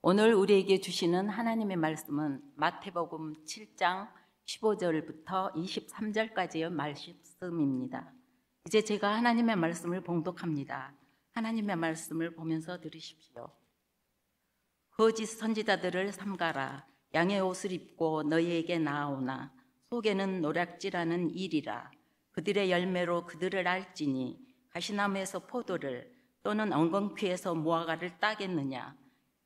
오늘 우리에게 주시는 하나님의 말씀은 마태복음 7장 15절부터 23절까지의 말씀입니다. 이제 제가 하나님의 말씀을 봉독합니다. 하나님의 말씀을 보면서 들으십시오. 거짓 선지자들을 삼가라. 양의 옷을 입고 너희에게 나아오나 속에는 노략질하는 일이라. 그들의 열매로 그들을 알지니 가시나무에서 포도를 또는 엉겅퀴에서 무화과를 따겠느냐.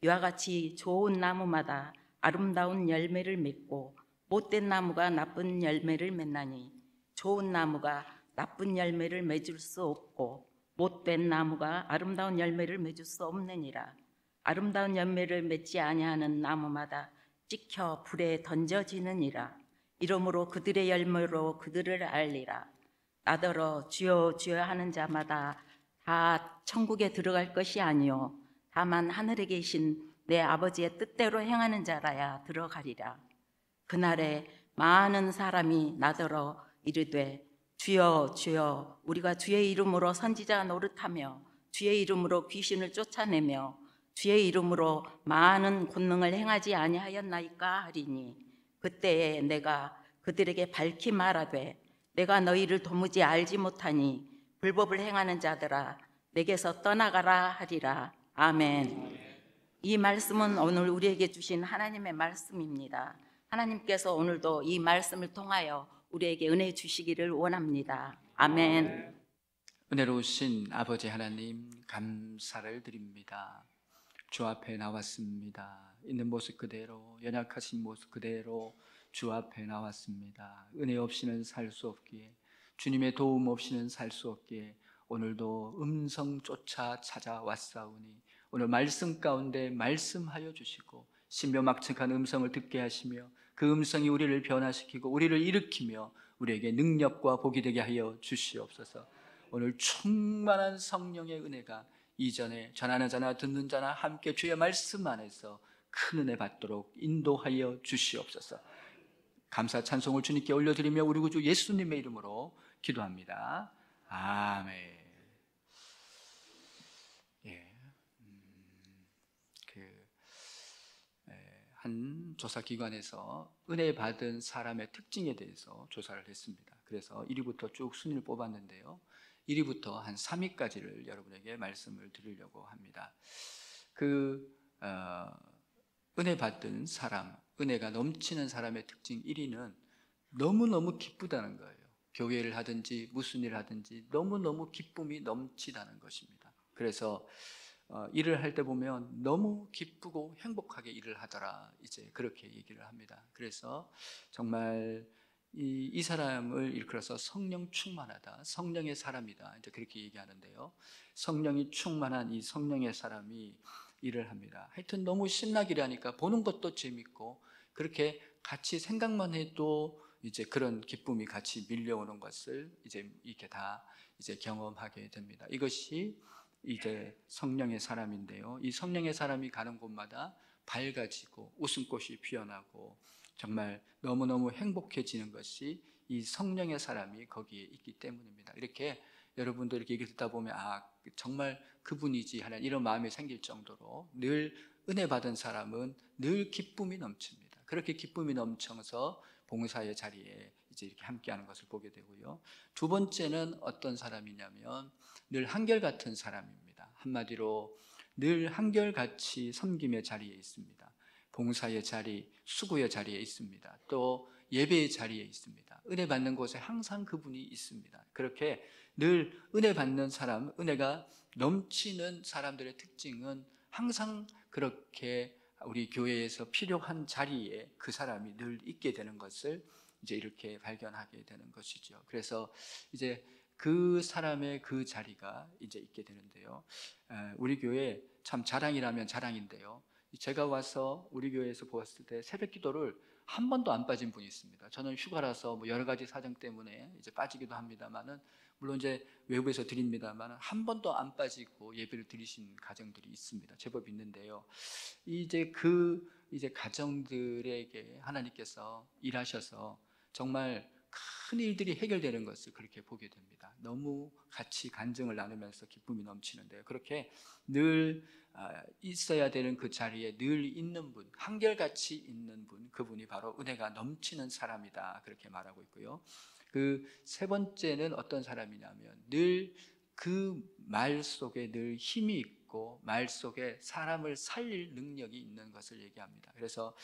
이와 같이 좋은 나무마다 아름다운 열매를 맺고 못된 나무가 나쁜 열매를 맺나니 좋은 나무가 나쁜 열매를 맺을 수 없고 못된 나무가 아름다운 열매를 맺을 수 없느니라. 아름다운 열매를 맺지 아니하는 나무마다 찍혀 불에 던져지느니라. 이러므로 그들의 열매로 그들을 알리라. 나더러 주여 주여 하는 자마다 다 천국에 들어갈 것이 아니요 다만 하늘에 계신 내 아버지의 뜻대로 행하는 자라야 들어가리라. 그날에 많은 사람이 나더러 이르되 주여 주여 우리가 주의 이름으로 선지자 노릇하며 주의 이름으로 귀신을 쫓아내며 주의 이름으로 많은 권능을 행하지 아니하였나이까 하리니 그때에 내가 그들에게 밝히 말하되 내가 너희를 도무지 알지 못하니 불법을 행하는 자들아 내게서 떠나가라 하리라. 아멘. 이 말씀은 오늘 우리에게 주신 하나님의 말씀입니다. 하나님께서 오늘도 이 말씀을 통하여 우리에게 은혜 주시기를 원합니다. 아멘. 은혜로우신 아버지 하나님 감사를 드립니다. 주 앞에 나왔습니다. 있는 모습 그대로, 연약하신 모습 그대로 주 앞에 나왔습니다. 은혜 없이는 살 수 없기에, 주님의 도움 없이는 살 수 없기에 오늘도 음성 쫓아 찾아왔사오니 오늘 말씀 가운데 말씀하여 주시고 신묘막측한 음성을 듣게 하시며 그 음성이 우리를 변화시키고 우리를 일으키며 우리에게 능력과 복이 되게 하여 주시옵소서. 오늘 충만한 성령의 은혜가 이전에 전하는 자나 듣는 자나 함께 주의 말씀 안에서 큰 은혜 받도록 인도하여 주시옵소서. 감사 찬송을 주님께 올려드리며 우리 구주 예수님의 이름으로 기도합니다. 아멘. 한 조사기관에서 은혜 받은 사람의 특징에 대해서 조사를 했습니다. 그래서 1위부터 쭉 순위를 뽑았는데요, 1위부터 한 3위까지를 여러분에게 말씀을 드리려고 합니다. 은혜 받은 사람, 은혜가 넘치는 사람의 특징 1위는 너무너무 기쁘다는 거예요. 교회를 하든지 무슨 일을 하든지 너무너무 기쁨이 넘치다는 것입니다. 그래서 일을 할 때 보면 너무 기쁘고 행복하게 일을 하더라, 이제 그렇게 얘기를 합니다. 그래서 정말 이 사람을 일컬어서 성령 충만하다, 성령의 사람이다, 이제 그렇게 얘기하는데요, 성령이 충만한 이 성령의 사람이 일을 합니다. 하여튼 너무 신나게 일하니까 보는 것도 재밌고 그렇게 같이 생각만 해도 이제 그런 기쁨이 같이 밀려오는 것을 이제 이렇게 다 이제 경험하게 됩니다. 이것이 이제 성령의 사람인데요, 이 성령의 사람이 가는 곳마다 밝아지고 웃음꽃이 피어나고 정말 너무너무 행복해지는 것이 이 성령의 사람이 거기에 있기 때문입니다. 이렇게 여러분도 이렇게 얘기 듣다 보면 정말 그분이지 하는 이런 마음이 생길 정도로 늘 은혜 받은 사람은 늘 기쁨이 넘칩니다. 그렇게 기쁨이 넘쳐서 봉사의 자리에 이제 이렇게 함께하는 것을 보게 되고요, 두 번째는 어떤 사람이냐면 늘 한결같은 사람입니다. 한마디로 늘 한결같이 섬김의 자리에 있습니다. 봉사의 자리, 수고의 자리에 있습니다. 또 예배의 자리에 있습니다. 은혜 받는 곳에 항상 그분이 있습니다. 그렇게 늘 은혜 받는 사람, 은혜가 넘치는 사람들의 특징은 항상 그렇게 우리 교회에서 필요한 자리에 그 사람이 늘 있게 되는 것을 이제 이렇게 발견하게 되는 것이죠. 그래서 이제 그 사람의 그 자리가 이제 있게 되는데요, 우리 교회 참 자랑이라면 자랑인데요, 제가 와서 우리 교회에서 보았을 때 새벽 기도를 한 번도 안 빠진 분이 있습니다. 저는 휴가라서 뭐 여러 가지 사정 때문에 이제 빠지기도 합니다만은, 물론 이제 외부에서 드립니다만은 한 번도 안 빠지고 예배를 드리신 가정들이 있습니다. 제법 있는데요, 이제 가정들에게 하나님께서 일하셔서 정말 큰 일들이 해결되는 것을 그렇게 보게 됩니다. 너무 같이 간증을 나누면서 기쁨이 넘치는데요. 그렇게 늘 있어야 되는 그 자리에 늘 있는 분, 한결같이 있는 분, 그분이 바로 은혜가 넘치는 사람이다, 그렇게 말하고 있고요. 그 세 번째는 어떤 사람이냐면 늘 그 말 속에 늘 힘이 있고 말 속에 사람을 살릴 능력이 있는 것을 얘기합니다. 그래서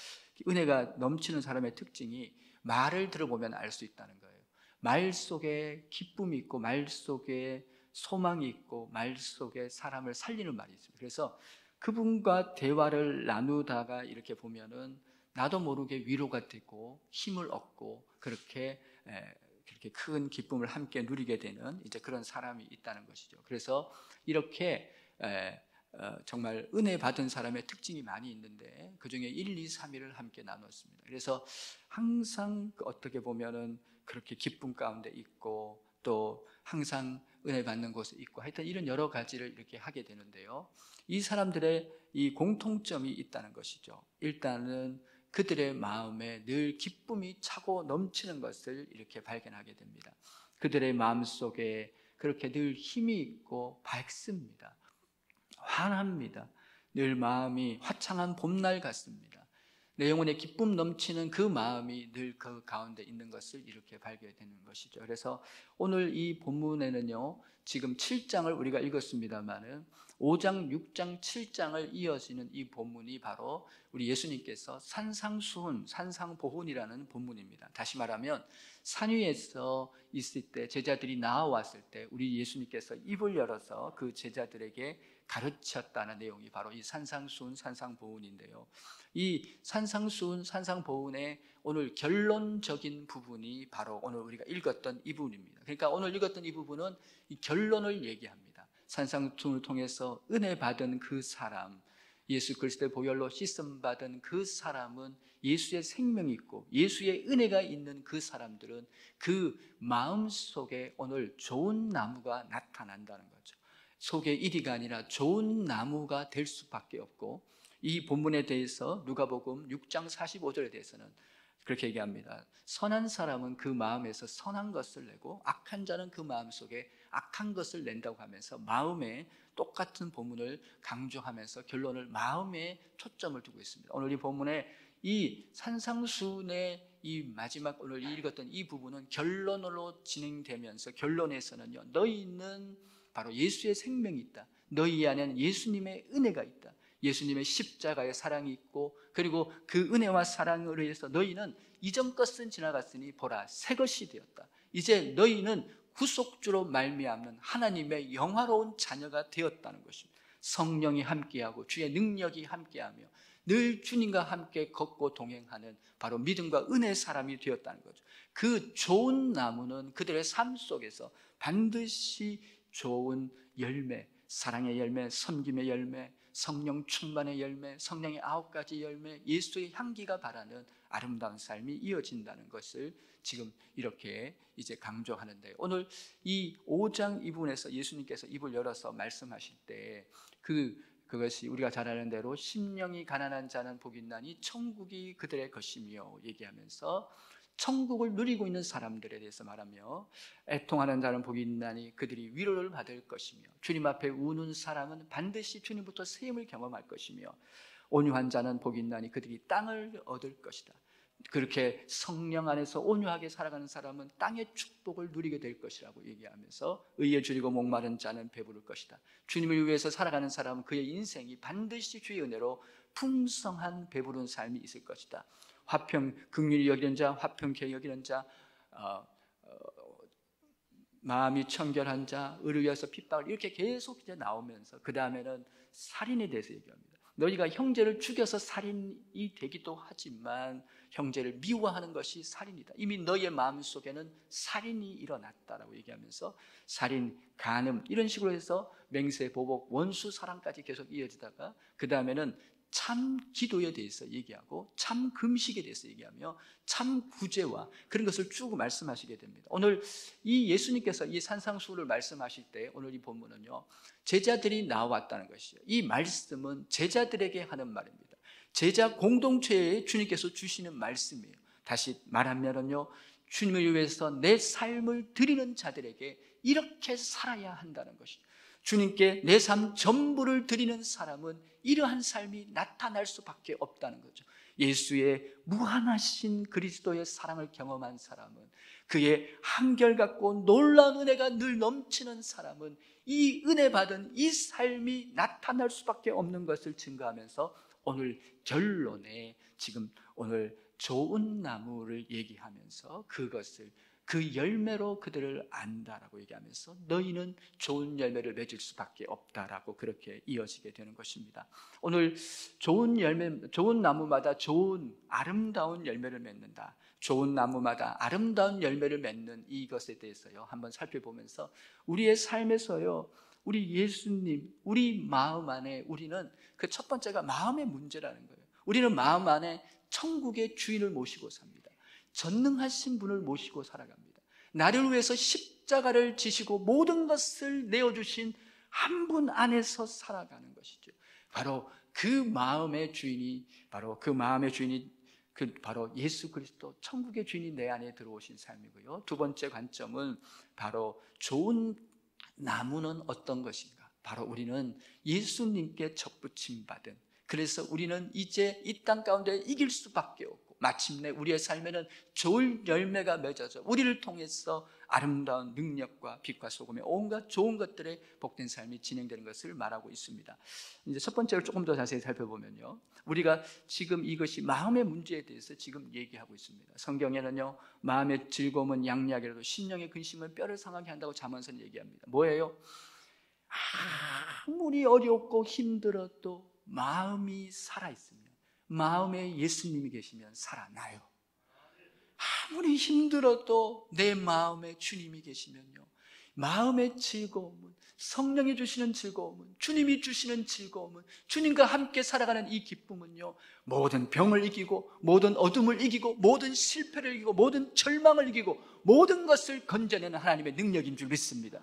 은혜가 넘치는 사람의 특징이 말을 들어보면 알 수 있다는 거예요. 말 속에 기쁨이 있고 말 속에 소망이 있고 말 속에 사람을 살리는 말이 있습니다. 그래서 그분과 대화를 나누다가 이렇게 보면은 나도 모르게 위로가 되고 힘을 얻고 그렇게 큰 기쁨을 함께 누리게 되는 이제 그런 사람이 있다는 것이죠. 그래서 이렇게 정말 은혜 받은 사람의 특징이 많이 있는데 그 중에 1, 2, 3위를 함께 나눴습니다. 그래서 항상 어떻게 보면은 그렇게 기쁨 가운데 있고 또 항상 은혜 받는 곳에 있고 하여튼 이런 여러 가지를 이렇게 하게 되는데요. 이 사람들의 이 공통점이 있다는 것이죠. 일단은 그들의 마음에 늘 기쁨이 차고 넘치는 것을 이렇게 발견하게 됩니다. 그들의 마음속에 그렇게 늘 힘이 있고 밝습니다. 환합니다. 늘 마음이 화창한 봄날 같습니다. 내 영혼에 기쁨 넘치는 그 마음이 늘 그 가운데 있는 것을 이렇게 발견되는 것이죠. 그래서 오늘 이 본문에는요, 지금 7장을 우리가 읽었습니다만은 5장, 6장, 7장을 이어지는 이 본문이 바로 우리 예수님께서 산상수훈, 산상보훈이라는 본문입니다. 다시 말하면 산 위에서 있을 때 제자들이 나와왔을 때 우리 예수님께서 입을 열어서 그 제자들에게 가르쳤다는 내용이 바로 이 산상수훈, 산상보훈인데요. 이 산상수훈, 산상보훈의 오늘 결론적인 부분이 바로 오늘 우리가 읽었던 이 부분입니다. 그러니까 오늘 읽었던 이 부분은 이 결론을 얘기합니다. 산상수훈을 통해서 은혜 받은 그 사람, 예수 그리스도의 보혈로 씻음 받은 그 사람은 예수의 생명이 있고 예수의 은혜가 있는 그 사람들은 그 마음 속에 오늘 좋은 나무가 나타난다는 거죠. 속의 이리가 아니라 좋은 나무가 될 수밖에 없고, 이 본문에 대해서 누가복음 6장 45절에 대해서는 그렇게 얘기합니다. 선한 사람은 그 마음에서 선한 것을 내고 악한 자는 그 마음 속에 악한 것을 낸다고 하면서 마음에 똑같은 본문을 강조하면서 결론을 마음에 초점을 두고 있습니다. 오늘 이 본문에 이 산상수훈의 이 마지막 오늘 읽었던 이 부분은 결론으로 진행되면서 결론에서는요, 너희는 바로 예수의 생명이 있다. 너희 안에는 예수님의 은혜가 있다. 예수님의 십자가의 사랑이 있고 그리고 그 은혜와 사랑으로 인해서 너희는 이전 것은 지나갔으니 보라 새 것이 되었다. 이제 너희는 구속주로 말미암는 하나님의 영화로운 자녀가 되었다는 것입니다. 성령이 함께하고 주의 능력이 함께하며 늘 주님과 함께 걷고 동행하는 바로 믿음과 은혜의 사람이 되었다는 거죠. 그 좋은 나무는 그들의 삶 속에서 반드시 좋은 열매, 사랑의 열매, 섬김의 열매, 성령 충만의 열매, 성령의 9가지 열매, 예수의 향기가 바라는 아름다운 삶이 이어진다는 것을 지금 이렇게 이제 강조하는데, 오늘 이 5장 이 부분에서 예수님께서 입을 열어서 말씀하실 때 그것이 우리가 잘 아는 대로 심령이 가난한 자는 복이 있나니 천국이 그들의 것이며 얘기하면서 천국을 누리고 있는 사람들에 대해서 말하며, 애통하는 자는 복이 있나니 그들이 위로를 받을 것이며 주님 앞에 우는 사람은 반드시 주님부터 세임을 경험할 것이며 온유한 자는 복이 있나니 그들이 땅을 얻을 것이다. 그렇게 성령 안에서 온유하게 살아가는 사람은 땅의 축복을 누리게 될 것이라고 얘기하면서 의에 줄이고 목마른 자는 배부를 것이다. 주님을 위해서 살아가는 사람은 그의 인생이 반드시 주의 은혜로 풍성한 배부른 삶이 있을 것이다. 화평 긍휼히 여기는 자, 화평케 여기는 자, 마음이 청결한 자, 의를 위해서 핍박을, 이렇게 계속 이제 나오면서 그 다음에는 살인에 대해서 얘기합니다. 너희가 형제를 죽여서 살인이 되기도 하지만 형제를 미워하는 것이 살인이다. 이미 너희의 마음속에는 살인이 일어났다라고 얘기하면서 살인, 간음 이런 식으로 해서 맹세, 보복, 원수, 사랑까지 계속 이어지다가 그 다음에는 참 기도에 대해서 얘기하고 참 금식에 대해서 얘기하며 참 구제와 그런 것을 쭉 말씀하시게 됩니다. 오늘 이 예수님께서 이 산상수훈을 말씀하실 때 오늘 이 본문은요, 제자들이 나왔다는 것이죠. 이 말씀은 제자들에게 하는 말입니다. 제자 공동체에 주님께서 주시는 말씀이에요. 다시 말하면요, 주님을 위해서 내 삶을 드리는 자들에게 이렇게 살아야 한다는 것이죠. 주님께 내 삶 전부를 드리는 사람은 이러한 삶이 나타날 수밖에 없다는 거죠. 예수의 무한하신 그리스도의 사랑을 경험한 사람은, 그의 한결같고 놀라운 은혜가 늘 넘치는 사람은 이 은혜 받은 이 삶이 나타날 수밖에 없는 것을 증거하면서 오늘 결론에 지금 오늘 좋은 나무를 얘기하면서 그것을 그 열매로 그들을 안다라고 얘기하면서 너희는 좋은 열매를 맺을 수밖에 없다라고 그렇게 이어지게 되는 것입니다. 오늘 좋은 나무마다 좋은 아름다운 열매를 맺는다, 좋은 나무마다 아름다운 열매를 맺는 이것에 대해서요 한번 살펴보면서 우리의 삶에서요 우리 예수님, 우리 마음 안에 우리는 그 첫 번째가 마음의 문제라는 거예요. 우리는 마음 안에 천국의 주인을 모시고 삽니다. 전능하신 분을 모시고 살아갑니다. 나를 위해서 십자가를 지시고 모든 것을 내어주신 한 분 안에서 살아가는 것이죠. 바로 그 마음의 주인이 바로 예수 그리스도, 천국의 주인이 내 안에 들어오신 삶이고요. 두 번째 관점은 바로 좋은 나무는 어떤 것인가? 바로 우리는 예수님께 접붙임 받은, 그래서 우리는 이제 이 땅 가운데 이길 수밖에 없고 마침내 우리의 삶에는 좋은 열매가 맺어져 우리를 통해서 아름다운 능력과 빛과 소금의 온갖 좋은 것들의 복된 삶이 진행되는 것을 말하고 있습니다. 이제 첫 번째로 조금 더 자세히 살펴보면요, 우리가 지금 이것이 마음의 문제에 대해서 지금 얘기하고 있습니다. 성경에는요, 마음의 즐거움은 양약이라도 심령의 근심은 뼈를 상하게 한다고 잠언서는 얘기합니다. 뭐예요? 아무리 어렵고 힘들어도 마음이 살아있으면, 마음에 예수님이 계시면 살아나요. 아무리 힘들어도 내 마음에 주님이 계시면요, 마음의 즐거움은, 성령이 주시는 즐거움은, 주님이 주시는 즐거움은, 주님과 함께 살아가는 이 기쁨은요, 모든 병을 이기고 모든 어둠을 이기고 모든 실패를 이기고 모든 절망을 이기고 모든 것을 건져내는 하나님의 능력인 줄 믿습니다.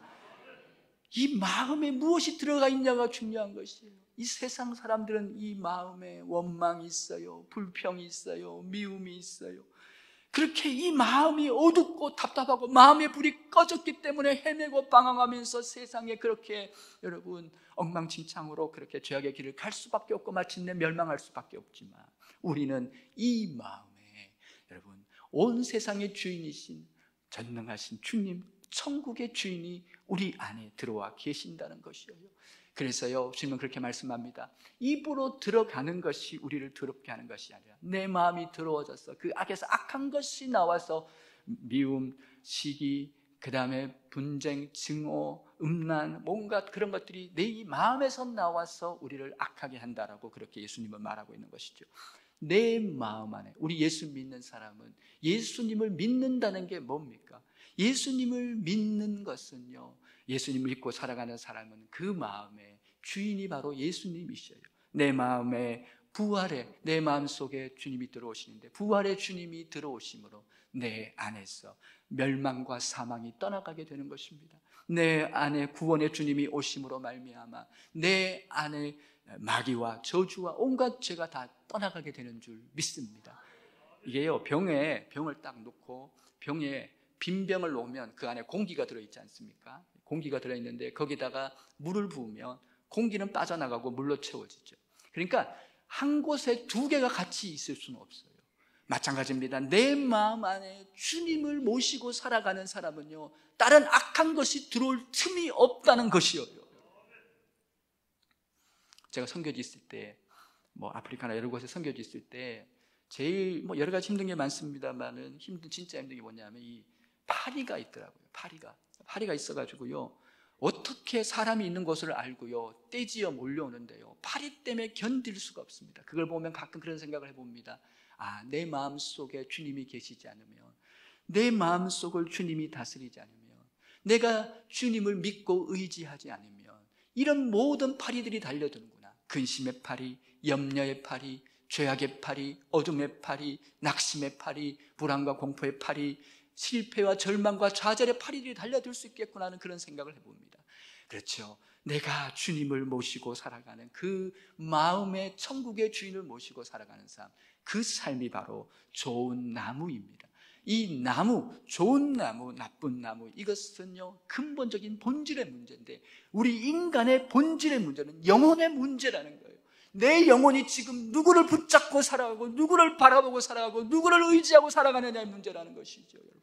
이 마음에 무엇이 들어가 있냐가 중요한 것이에요. 이 세상 사람들은 이 마음에 원망이 있어요, 불평이 있어요, 미움이 있어요. 그렇게 이 마음이 어둡고 답답하고 마음의 불이 꺼졌기 때문에 헤매고 방황하면서 세상에 그렇게 여러분 엉망진창으로 그렇게 죄악의 길을 갈 수밖에 없고 마침내 멸망할 수밖에 없지만, 우리는 이 마음에 여러분 온 세상의 주인이신 전능하신 주님, 천국의 주인이 우리 안에 들어와 계신다는 것이에요. 그래서요, 주님은 그렇게 말씀합니다. 입으로 들어가는 것이 우리를 더럽게 하는 것이 아니라 내 마음이 더러워져서 그 악에서 악한 것이 나와서 미움, 시기, 그 다음에 분쟁, 증오, 음란, 뭔가 그런 것들이 내 이 마음에서 나와서 우리를 악하게 한다라고 그렇게 예수님은 말하고 있는 것이죠. 내 마음 안에, 우리 예수 믿는 사람은 예수님을 믿는다는 게 뭡니까? 예수님을 믿는 것은요, 예수님을 믿고 살아가는 사람은 그 마음의 주인이 바로 예수님이셔요. 내 마음에 부활의, 내 마음속에 주님이 들어오시는데 부활의 주님이 들어오심으로 내 안에서 멸망과 사망이 떠나가게 되는 것입니다. 내 안에 구원의 주님이 오심으로 말미암아 내 안에 마귀와 저주와 온갖 죄가 다 떠나가게 되는 줄 믿습니다. 이게요, 병을 딱 놓고 병에 빈 병을 놓으면 그 안에 공기가 들어있지 않습니까? 공기가 들어있는데 거기다가 물을 부으면 공기는 빠져나가고 물로 채워지죠. 그러니까 한 곳에 두 개가 같이 있을 수는 없어요. 마찬가지입니다. 내 마음 안에 주님을 모시고 살아가는 사람은요, 다른 악한 것이 들어올 틈이 없다는 것이에요. 제가 선교지 있을 때, 아프리카나 여러 곳에 선교지 있을 때 제일 여러 가지 힘든 게 많습니다만은 진짜 힘든 게 뭐냐면 이 파리가 있더라고요. 파리가 있어가지고요, 어떻게 사람이 있는 곳을 알고요, 떼지어 몰려오는데요, 파리 때문에 견딜 수가 없습니다. 그걸 보면 가끔 그런 생각을 해봅니다. 내 마음속에 주님이 계시지 않으면, 내 마음속을 주님이 다스리지 않으면, 내가 주님을 믿고 의지하지 않으면 이런 모든 파리들이 달려드는구나. 근심의 파리, 염려의 파리, 죄악의 파리, 어둠의 파리, 낙심의 파리, 불안과 공포의 파리, 실패와 절망과 좌절의 파리들이 달려들 수 있겠구나 하는 그런 생각을 해봅니다. 그렇죠. 내가 주님을 모시고 살아가는 그 마음의 천국의 주인을 모시고 살아가는 삶, 그 삶이 바로 좋은 나무입니다. 이 나무, 좋은 나무, 나쁜 나무, 이것은요 근본적인 본질의 문제인데, 우리 인간의 본질의 문제는 영혼의 문제라는 거예요. 내 영혼이 지금 누구를 붙잡고 살아가고 누구를 바라보고 살아가고 누구를 의지하고 살아가느냐의 문제라는 것이죠. 여러분,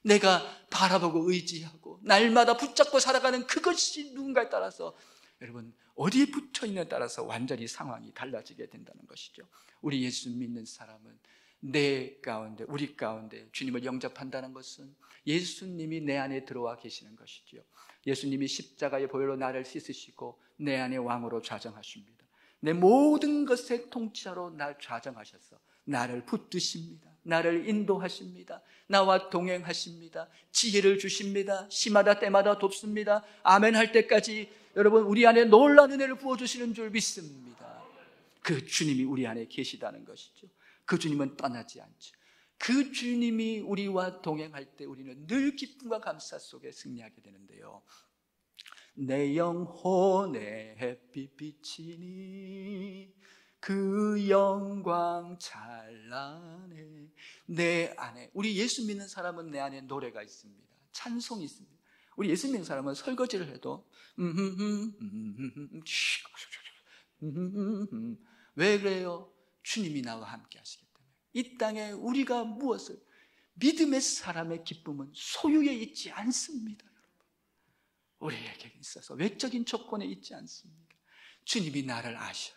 내가 바라보고 의지하고 날마다 붙잡고 살아가는 그것이 누군가에 따라서, 여러분, 어디에 붙어있느냐에 따라서 완전히 상황이 달라지게 된다는 것이죠. 우리 예수 믿는 사람은 내 가운데, 우리 가운데 주님을 영접한다는 것은 예수님이 내 안에 들어와 계시는 것이지요. 예수님이 십자가의 보혈로 나를 씻으시고 내 안에 왕으로 좌정하십니다. 내 모든 것의 통치자로 날 좌정하셔서 나를 붙드십니다. 나를 인도하십니다. 나와 동행하십니다. 지혜를 주십니다. 시마다 때마다 돕습니다. 아멘 할 때까지 여러분, 우리 안에 놀라운 은혜를 부어주시는 줄 믿습니다. 그 주님이 우리 안에 계시다는 것이죠. 그 주님은 떠나지 않죠. 그 주님이 우리와 동행할 때 우리는 늘 기쁨과 감사 속에 승리하게 되는데요. 내 영혼에 햇빛 비치니 그 영광 찬란해. 내 안에, 우리 예수 믿는 사람은 내 안에 노래가 있습니다. 찬송이 있습니다. 우리 예수 믿는 사람은 설거지를 해도 왜 그래요? 주님이 나와 함께 하시기 때문에. 이 땅에 우리가 무엇을, 믿음의 사람의 기쁨은 소유에 있지 않습니다. 우리에게 있어서 외적인 조건에 있지 않습니다. 주님이 나를 아셔요.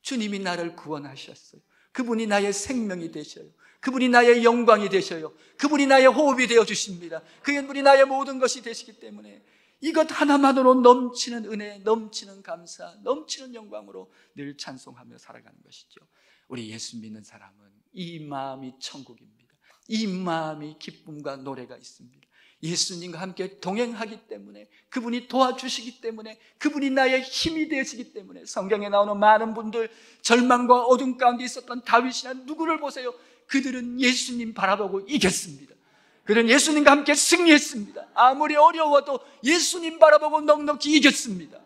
주님이 나를 구원하셨어요. 그분이 나의 생명이 되셔요. 그분이 나의 영광이 되셔요. 그분이 나의 호흡이 되어주십니다. 그분이 나의 모든 것이 되시기 때문에 이것 하나만으로 넘치는 은혜, 넘치는 감사, 넘치는 영광으로 늘 찬송하며 살아가는 것이죠. 우리 예수 믿는 사람은 이 마음이 천국입니다. 이 마음이 기쁨과 노래가 있습니다. 예수님과 함께 동행하기 때문에, 그분이 도와주시기 때문에, 그분이 나의 힘이 되시기 때문에, 성경에 나오는 많은 분들, 절망과 어둠 가운데 있었던 다윗이나 누구를 보세요. 그들은 예수님 바라보고 이겼습니다. 그들은 예수님과 함께 승리했습니다. 아무리 어려워도 예수님 바라보고 넉넉히 이겼습니다.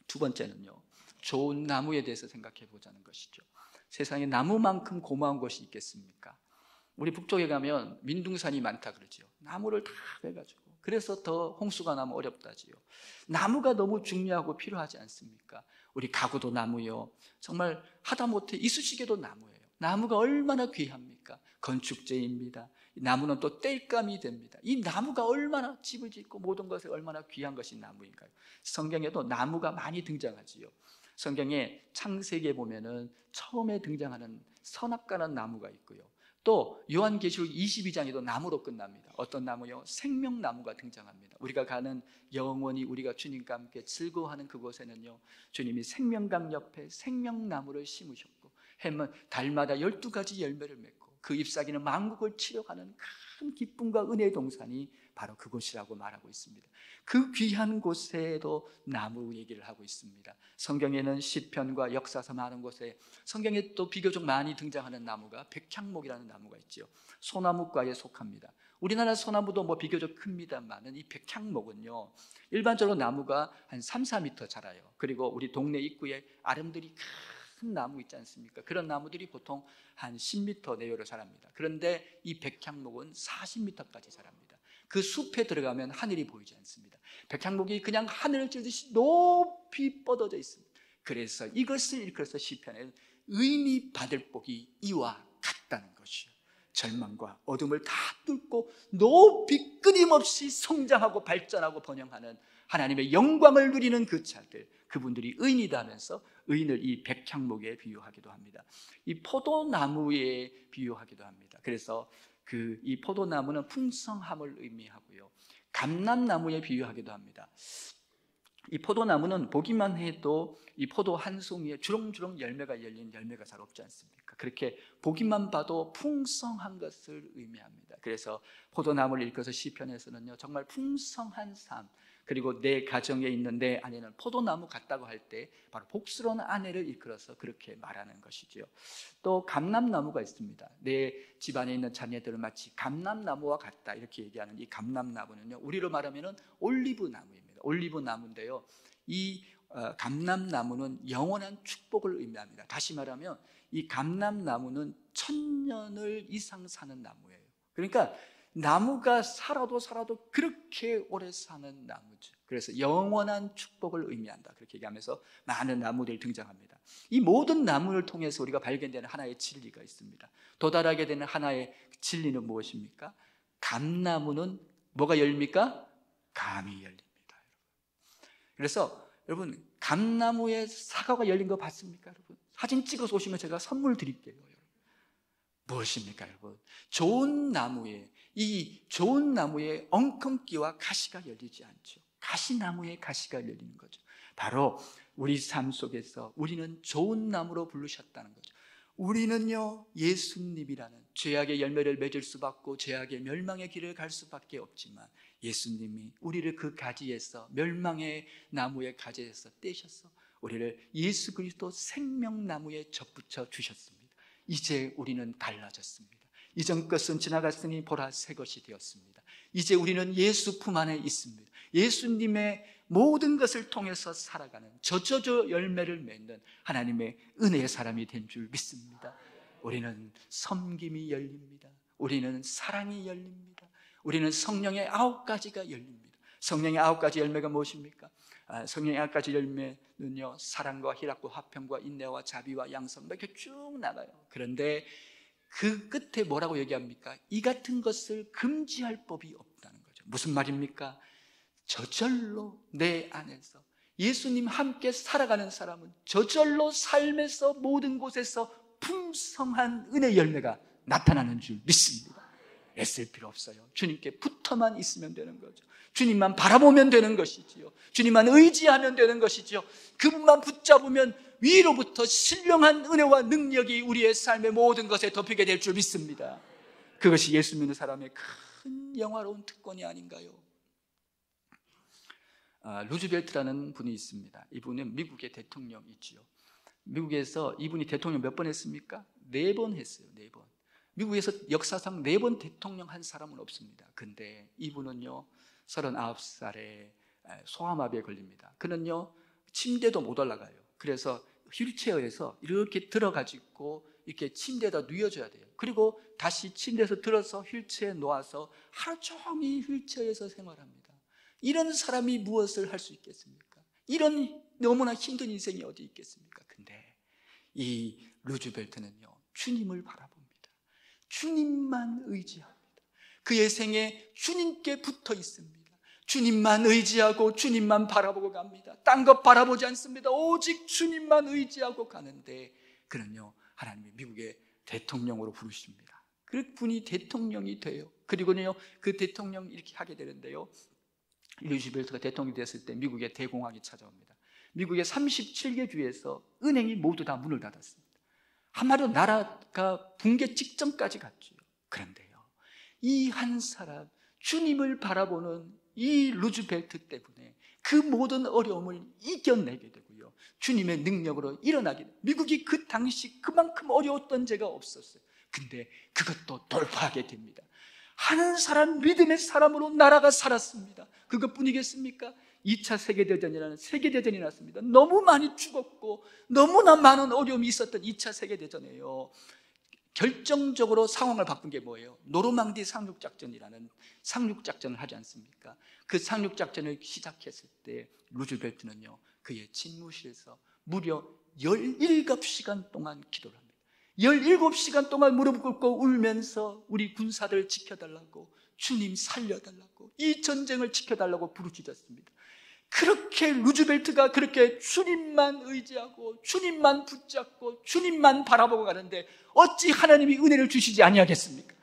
두 번째는요, 좋은 나무에 대해서 생각해 보자는 것이죠. 세상에 나무만큼 고마운 것이 있겠습니까? 우리 북쪽에 가면 민둥산이 많다 그러죠. 나무를 다 해가지고, 그래서 더 홍수가 나면 어렵다지요. 나무가 너무 중요하고 필요하지 않습니까? 우리 가구도 나무요, 정말 하다못해 이쑤시개도 나무예요. 나무가 얼마나 귀합니까? 건축재입니다. 나무는 또 땔감이 됩니다. 이 나무가 얼마나 집을 짓고 모든 것에 얼마나 귀한 것이 나무인가요? 성경에도 나무가 많이 등장하지요. 성경에 창세기에 보면은 처음에 등장하는 선악과라는 나무가 있고요. 또 요한계시록 22장에도 나무로 끝납니다. 어떤 나무요? 생명나무가 등장합니다. 우리가 가는 영원히 우리가 주님과 함께 즐거워하는 그곳에는요, 주님이 생명강 옆에 생명나무를 심으셨고, 해면 달마다 12가지 열매를 맺고, 그 잎사귀는 만국을 치료하는 큰 기쁨과 은혜의 동산이 바로 그곳이라고 말하고 있습니다. 그 귀한 곳에도 나무 얘기를 하고 있습니다. 성경에는 시편과 역사서 많은 곳에 성경에 또 비교적 많이 등장하는 나무가 백향목이라는 나무가 있죠. 소나무과에 속합니다. 우리나라 소나무도 뭐 비교적 큽니다만은 이 백향목은요, 일반적으로 나무가 한 3, 4m 자라요. 그리고 우리 동네 입구에 아름드리 큰 나무 있지 않습니까? 그런 나무들이 보통 한 10m 내외로 자랍니다. 그런데 이 백향목은 40m까지 자랍니다. 그 숲에 들어가면 하늘이 보이지 않습니다. 백향목이 그냥 하늘을 찌르듯이 높이 뻗어져 있습니다. 그래서 이것을 일컬어서 시편에 의인이 받을 복이 이와 같다는 것이요, 절망과 어둠을 다 뚫고 높이 끊임없이 성장하고 발전하고 번영하는 하나님의 영광을 누리는 그 자들, 그분들이 의인이다 하면서 의인을 이 백향목에 비유하기도 합니다. 이 포도나무에 비유하기도 합니다. 그래서 이 포도나무는 풍성함을 의미하고요, 감람나무에 비유하기도 합니다. 이 포도나무는 보기만 해도 이 포도 한 송이에 주렁주렁 열매가 열린 열매가 잘 없지 않습니까? 그렇게 보기만 봐도 풍성한 것을 의미합니다. 그래서 포도나무를 일컬어서 시편에서는요, 정말 풍성한 삶, 그리고 내 가정에 있는 내 아내는 포도나무 같다고 할 때 바로 복스러운 아내를 일컬어서 그렇게 말하는 것이죠. 또 감람나무가 있습니다. 내 집안에 있는 자녀들은 마치 감람나무와 같다, 이렇게 얘기하는 이 감람나무는요, 우리로 말하면 올리브나무입니다. 올리브나무인데요, 이 감람나무는 영원한 축복을 의미합니다. 다시 말하면 이 감람나무는 1000년을 이상 사는 나무예요. 그러니까 나무가 살아도 그렇게 오래 사는 나무죠. 그래서 영원한 축복을 의미한다, 그렇게 얘기하면서 많은 나무들이 등장합니다. 이 모든 나무를 통해서 우리가 발견되는 하나의 진리가 있습니다. 도달하게 되는 하나의 진리는 무엇입니까? 감나무는 뭐가 열립니까? 감이 열립니다. 그래서 여러분, 감나무에 사과가 열린 거 봤습니까? 여러분, 사진 찍어서 오시면 제가 선물 드릴게요. 여러분, 무엇입니까? 여러분, 이 좋은 나무에 엉겅퀴와 가시가 열리지 않죠. 가시나무에 가시가 열리는 거죠. 바로 우리 삶 속에서 우리는 좋은 나무로 부르셨다는 거죠. 우리는요, 예수님이라는 죄악의 열매를 맺을 수밖에, 죄악의 멸망의 길을 갈 수밖에 없지만 예수님이 우리를 그 가지에서, 멸망의 나무의 가지에서 떼셔서 우리를 예수 그리스도 생명나무에 접붙여 주셨습니다. 이제 우리는 달라졌습니다. 이전 것은 지나갔으니 보라, 새 것이 되었습니다. 이제 우리는 예수 품 안에 있습니다. 예수님의 모든 것을 통해서 살아가는 저저저 열매를 맺는 하나님의 은혜의 사람이 된 줄 믿습니다. 우리는 섬김이 열립니다. 우리는 사랑이 열립니다. 우리는 성령의 9가지가 열립니다. 성령의 9가지 열매가 무엇입니까? 성령의 9가지 열매는요, 사랑과 희락과 화평과 인내와 자비와 양선, 이렇게 쭉 나가요. 그런데 그 끝에 뭐라고 얘기합니까? 이 같은 것을 금지할 법이 없다는 거죠. 무슨 말입니까? 저절로 내 안에서 예수님 함께 살아가는 사람은 저절로 삶에서 모든 곳에서 풍성한 은혜 열매가 나타나는 줄 믿습니다. 애쓸 필요 없어요. 주님께 붙어만 있으면 되는 거죠. 주님만 바라보면 되는 것이지요. 주님만 의지하면 되는 것이지요. 그분만 붙잡으면 위로부터 신령한 은혜와 능력이 우리의 삶의 모든 것에 덮이게 될 줄 믿습니다. 그것이 예수 믿는 사람의 큰 영화로운 특권이 아닌가요? 루즈벨트라는 분이 있습니다. 이분은 미국의 대통령이지요. 미국에서 이분이 대통령 몇 번 했습니까? 4번 했어요. 4번. 미국에서 역사상 4번 대통령 한 사람은 없습니다. 근데 이분은요, 39살에 소아마비에 걸립니다. 그는요, 침대도 못 올라가요. 그래서 휠체어에서 이렇게 들어가지고 이렇게 침대에다 누워줘야 돼요. 그리고 다시 침대에서 들어서 휠체어에 놓아서 하루 종일 휠체어에서 생활합니다. 이런 사람이 무엇을 할 수 있겠습니까? 이런 너무나 힘든 인생이 어디 있겠습니까? 근데 이 루즈벨트는요, 주님을 바라봅니다. 주님만 의지합니다. 그의 생에 주님께 붙어 있습니다. 주님만 의지하고 주님만 바라보고 갑니다. 딴 것 바라보지 않습니다. 오직 주님만 의지하고 가는데, 그는요, 하나님이 미국의 대통령으로 부르십니다. 그 분이 대통령이 돼요. 그리고는요, 그 대통령 이렇게 하게 되는데요, 루즈벨트가 대통령이 됐을 때 미국의 대공황이 찾아옵니다. 미국의 37개 주에서 은행이 모두 다 문을 닫았습니다. 한마디로 나라가 붕괴 직전까지 갔죠. 그런데요, 이 한 사람, 주님을 바라보는 이 루즈벨트 때문에 그 모든 어려움을 이겨내게 되고요, 주님의 능력으로 일어나게 돼요. 미국이 그 당시 그만큼 어려웠던 제가 없었어요. 근데 그것도 돌파하게 됩니다. 한 사람, 믿음의 사람으로 나라가 살았습니다. 그것뿐이겠습니까? 2차 세계대전이라는 세계대전이 났습니다. 너무 많이 죽었고 너무나 많은 어려움이 있었던 2차 세계대전이에요. 결정적으로 상황을 바꾼 게 뭐예요? 노르망디 상륙작전이라는 상륙작전을 하지 않습니까? 그 상륙작전을 시작했을 때 루즈벨트는요, 그의 집무실에서 무려 17시간 동안 기도를 합니다. 17시간 동안 무릎 꿇고 울면서 우리 군사들 지켜달라고, 주님 살려달라고, 이 전쟁을 지켜달라고 부르짖었습니다. 그렇게 루즈벨트가 그렇게 주님만 의지하고 주님만 붙잡고 주님만 바라보고 가는데 어찌 하나님이 은혜를 주시지 아니하겠습니까?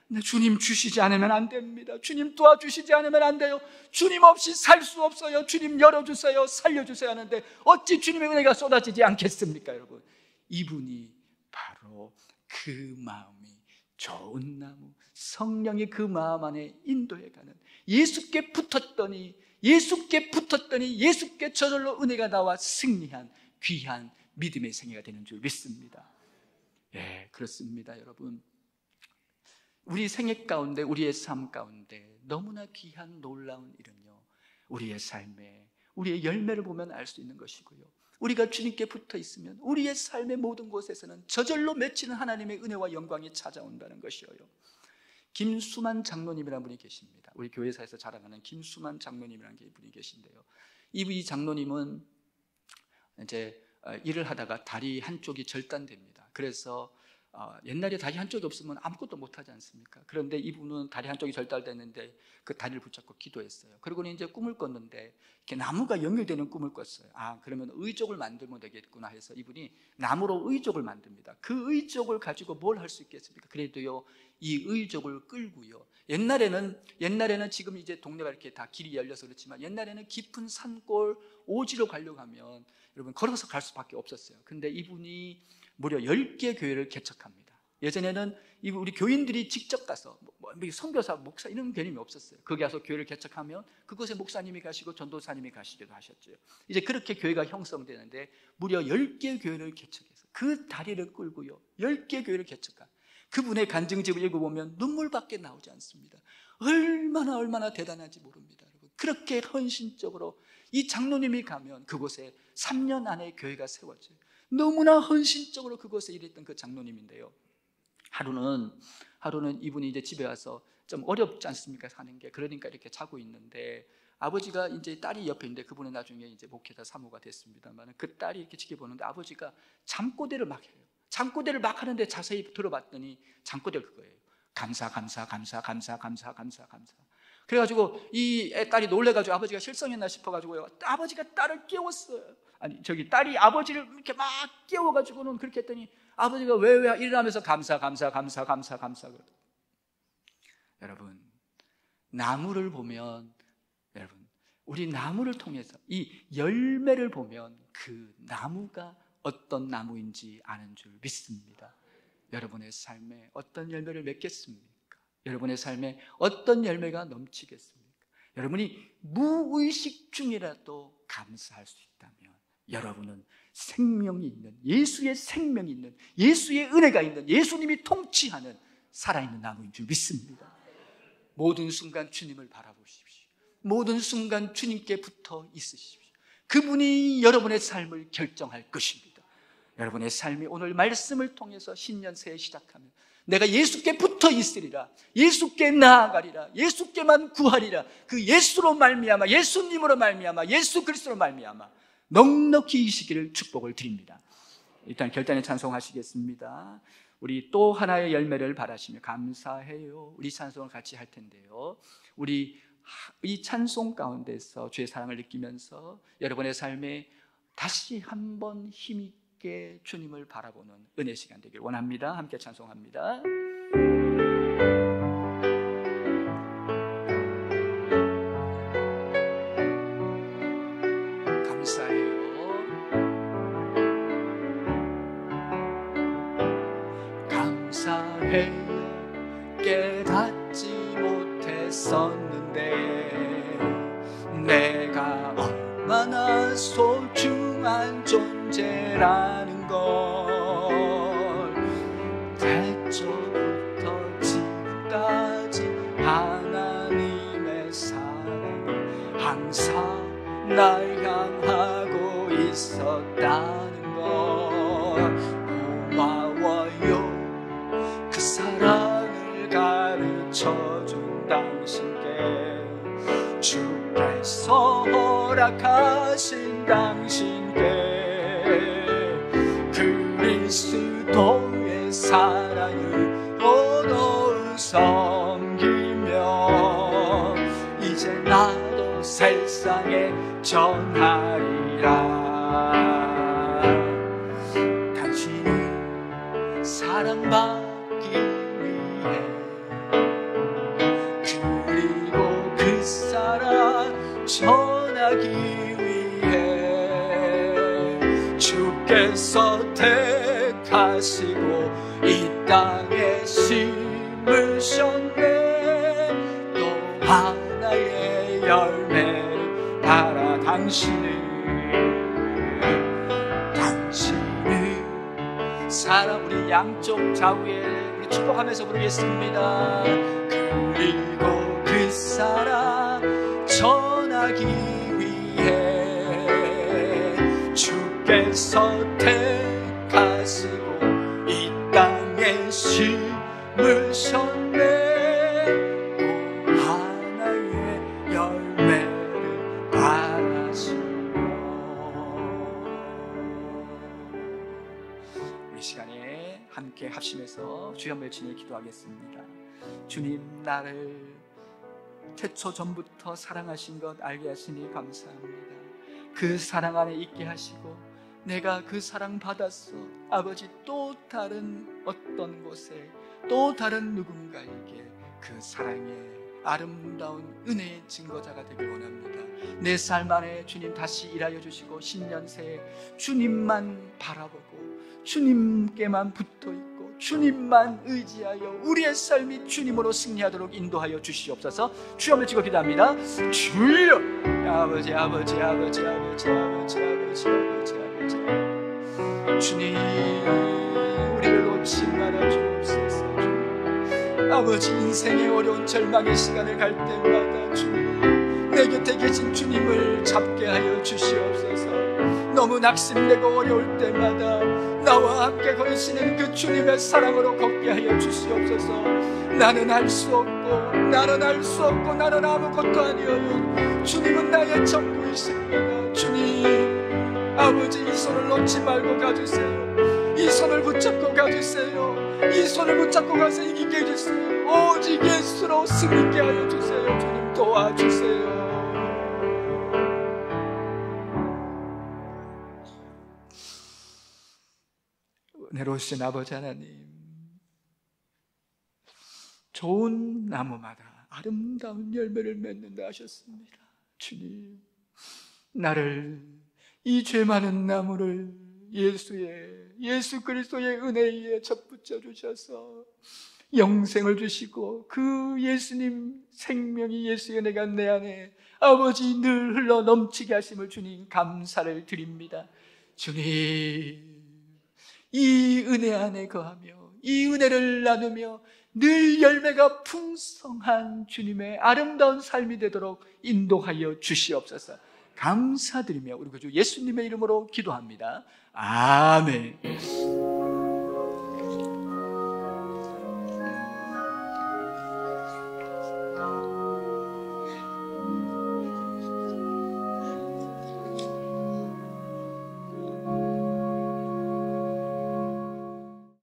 근데 주님 주시지 않으면 안 됩니다. 주님 도와주시지 않으면 안 돼요. 주님 없이 살 수 없어요. 주님 열어주세요, 살려주세요 하는데 어찌 주님의 은혜가 쏟아지지 않겠습니까? 여러분, 이분이 바로 그 마음이 좋은 나무, 성령이 그 마음 안에 인도해가는, 예수께 붙었더니 예수께 저절로 은혜가 나와 승리한 귀한 믿음의 생애가 되는 줄 믿습니다. 예, 그렇습니다. 여러분, 우리 생애 가운데, 우리의 삶 가운데 너무나 귀한 놀라운 일은요, 우리의 삶에 우리의 열매를 보면 알 수 있는 것이고요, 우리가 주님께 붙어 있으면 우리의 삶의 모든 곳에서는 저절로 맺히는 하나님의 은혜와 영광이 찾아온다는 것이에요. 김수만 장로님이라는 분이 계십니다. 우리 교회사에서 자랑하는 김수만 장로님이라는 분이 계신데요, 이 장로님은 이제 일을 하다가 다리 한쪽이 절단됩니다. 그래서 옛날에 다리 한쪽이 없으면 아무것도 못하지 않습니까? 그런데 이분은 다리 한쪽이 절단됐는데 그 다리를 붙잡고 기도했어요. 그리고는 이제 꿈을 꿨는데 이렇게 나무가 연결되는 꿈을 꿨어요. 그러면 의족을 만들면 되겠구나 해서 이분이 나무로 의족을 만듭니다. 그 의족을 가지고 뭘 할 수 있겠습니까? 그래도요, 이 의족을 끌고요, 옛날에는 지금 이제 동네가 이렇게 다 길이 열려서 그렇지만 옛날에는 깊은 산골 오지로 가려고 하면 여러분 걸어서 갈 수밖에 없었어요. 근데 이분이 무려 10개 교회를 개척합니다. 예전에는 우리 교인들이 직접 가서 선교사, 목사 이런 개념이 없었어요. 거기 가서 교회를 개척하면 그곳에 목사님이 가시고 전도사님이 가시기도 하셨죠. 이제 그렇게 교회가 형성되는데 무려 10개 교회를 개척해서 그 다리를 끌고요, 10개 교회를 개척한 그분의 간증집을 읽어보면 눈물밖에 나오지 않습니다. 얼마나 대단한지 모릅니다. 여러분, 그렇게 헌신적으로 이 장로님이 가면 그곳에 3년 안에 교회가 세워져요. 너무나 헌신적으로 그곳에 일했던 그 장로님인데요, 하루는 이분이 이제 집에 와서 좀 어렵지 않습니까, 사는 게. 그러니까 이렇게 자고 있는데 아버지가 이제 딸이 옆에 있는데 그분은 나중에 이제 목회자 사모가 됐습니다만 그 딸이 이렇게 지켜보는데 아버지가 잠꼬대를 막 해요. 잠꼬대를 막 하는데 자세히 들어봤더니 잠꼬대가 그거예요. 감사. 그래가지고 이 딸이 놀래가지고 아버지가 실성했나 싶어가지고요, 아버지가 딸을 깨웠어요. 딸이 아버지를 이렇게 막 깨워가지고는 그렇게 했더니 아버지가 왜 일어나면서 감사. 여러분, 나무를 보면, 여러분, 우리 나무를 통해서 이 열매를 보면 그 나무가 어떤 나무인지 아는 줄 믿습니다. 여러분의 삶에 어떤 열매를 맺겠습니까? 여러분의 삶에 어떤 열매가 넘치겠습니까? 여러분이 무의식 중이라도 감사할 수 있다면 여러분은 생명이 있는, 예수의 생명이 있는, 예수의 은혜가 있는, 예수님이 통치하는 살아있는 나무인 줄 믿습니다. 모든 순간 주님을 바라보십시오. 모든 순간 주님께 붙어 있으십시오. 그분이 여러분의 삶을 결정할 것입니다. 여러분의 삶이 오늘 말씀을 통해서 신년 새해 시작하면 내가 예수께 붙어 있으리라, 예수께 나아가리라, 예수께만 구하리라, 그 예수로 말미암아, 예수님으로 말미암아, 예수 그리스도로 말미암아 넉넉히 이시기를 축복을 드립니다. 일단 결단의 찬송하시겠습니다. 우리 또 하나의 열매를 바라시며 감사해요, 우리 찬송을 같이 할 텐데요, 우리 이 찬송 가운데서 주의 사랑을 느끼면서 여러분의 삶에 다시 한번 힘있게 주님을 바라보는 은혜 시간 되길 원합니다. 함께 찬송합니다. 깨닫지 못했었는데 내가 얼마나 소중한 존재라는 걸 태초부터 지금까지 하나님의 사랑이 항상 날 향하고 있었다는 걸 고마워요. 그 사랑을 가르쳐준 당신께, 주께서 허락하신 당신께 그리스도의 사랑을 온오히 섬기며 이제 나도 세상에 전하리라. 당신은 사랑받기 위해 그리고 그 사랑 전하기 위해 주께서 택하시고 이 땅에 심으셨네. 또 하나의 열매를 달아 당신을 사랑. 우리 양쪽 좌우에 우리 축복하면서 부르겠습니다. 그리고 그 사랑 전하기 위해 주께서 택하시고 이 땅에 심으셨네. 또 하나의 열매를 바라시며. 우리 시간에 함께 합심해서 주여 멜치니 기도하겠습니다. 주님, 나를 태초 전부터 사랑하신 것 알게 하시니 감사합니다. 그 사랑 안에 있게 하시고 내가 그 사랑 받았어. 아버지, 또 다른 어떤 곳에 또 다른 누군가에게 그 사랑의 아름다운 은혜의 증거자가 되길 원합니다. 내 삶 안에 주님 다시 일하여 주시고 신년 새해 주님만 바라보고 주님께만 붙어있고 주님만 의지하여 우리의 삶이 주님으로 승리하도록 인도하여 주시옵소서. 주여 외치고 기도합니다. 주여, 아버지 아버지 아버지 아버지 아버지 아버지 아버지 아버지 주님, 우리를 놓지 말아 주옵소서. 아버지, 인생의 어려운 절망의 시간을 갈 때마다 주님, 내 곁에 계신 주님을 잡게 하여 주시옵소서. 너무 낙심되고 어려울 때마다 나와 함께 걸으시는 그 주님의 사랑으로 걷게 하여 주시옵소서. 나는 할 수 없고 나는 할 수 없고 나는 아무것도 아니어요. 주님은 나의 전부이십니다. 주님, 아버지, 이 손을 놓지 말고 가주세요. 이 손을 붙잡고 가주세요. 이 손을 붙잡고 가서 이기게 해주세요. 오직 예수로 승리케 하여 주세요. 주님, 도와주세요. 은혜로우신 아버지 하나님, 좋은 나무마다 아름다운 열매를 맺는다 하셨습니다. 주님, 나를 이 죄 많은 나무를 예수 그리스도의 은혜에 접붙여 주셔서 영생을 주시고 그 예수님 생명이 예수의 은혜가 내 안에 아버지 늘 흘러 넘치게 하심을 주님 감사를 드립니다. 주님, 이 은혜 안에 거하며 이 은혜를 나누며 늘 열매가 풍성한 주님의 아름다운 삶이 되도록 인도하여 주시옵소서. 감사드리며 우리 구주 예수님의 이름으로 기도합니다. 아멘.